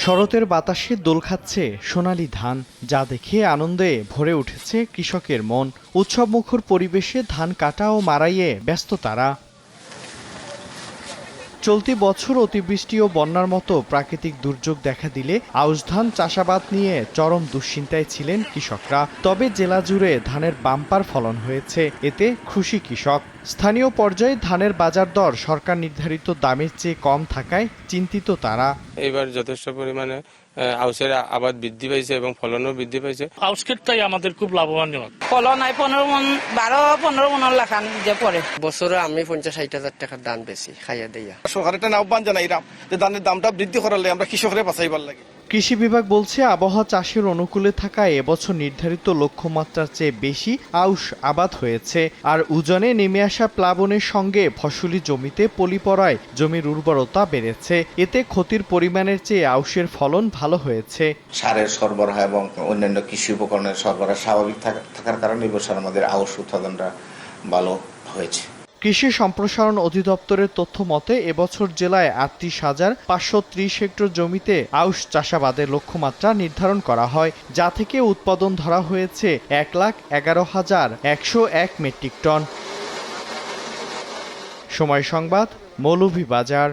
শরতের বাতাসে দোল খাচ্ছে সোনালী ধান, যা দেখে আনন্দে ভরে উঠেছে কৃষকের মন। উৎসবমুখর পরিবেশে ধান কাটা ও মাড়াইয়ে ব্যস্ত তারা। চলতি বছর অতিবৃষ্টি ও বন্যার মতো প্রাকৃতিক দুর্যোগ দেখা দিলে আউশ ধান চাষাবাদ নিয়ে চরম দুশ্চিন্তায় ছিলেন কৃষকরা। তবে জেলা জুড়ে ধানের বাম্পার ফলন হয়েছে, এতে খুশি কৃষক। স্থানীয় পর্যায়ে ধানের বাজার দর সরকার নির্ধারিত দামের চেয়ে কম থাকায় চিন্তিত তারা। এবার যথেষ্ট পরিমাণে আউশের আবাদ বৃদ্ধি পাইছে এবং ফলনও বৃদ্ধি পাইছে। আউশ ক্ষেতটাই আমাদের খুব লাভবানজনক। ফলন হয় 12-15 মন লাখান যে পরে বছরে আমি 50-60 হাজার টাকার ধান বেশি খাইয়া দিয়া। সরকার একটা আহ্বান জানাইলাম যে ধানের দামটা বৃদ্ধি করালে আমরা কৃষকরা বাঁচাইবার লাগে। কৃষি বিভাগ বলছে আবহাওয়া চাষের অনুকূলে থাকায় এবছর নির্ধারিত লক্ষ্যমাত্রার চেয়ে বেশি আউশ আবাদ হয়েছে। আর উজানে নেমে আসা প্লাবনের সঙ্গে ফসলি জমিতে পলি পড়ায় জমির উর্বরতা বেড়েছে। এতে ক্ষতির পরিমাণের চেয়ে আউশের ফলন ভালো হয়েছে। সারের সরবরাহ এবং অন্যান্য কৃষি উপকরণের সরবরাহ স্বাভাবিক থাকার কারণে এবছর আমাদের আউশ উৎপাদনটা ভালো হয়েছে। কৃষি সম্প্রসারণ অধিদপ্তরের তথ্য মতে এবছর জেলায় ৩৮,৫৩০ হেক্টর জমিতে আউশ চাষাবাদের লক্ষ্যমাত্রা নির্ধারণ করা হয়, যা থেকে উৎপাদন ধরা হয়েছে ১,১১,১০১ মেট্রিক টন। সময় সংবাদ, মৌলভীবাজার।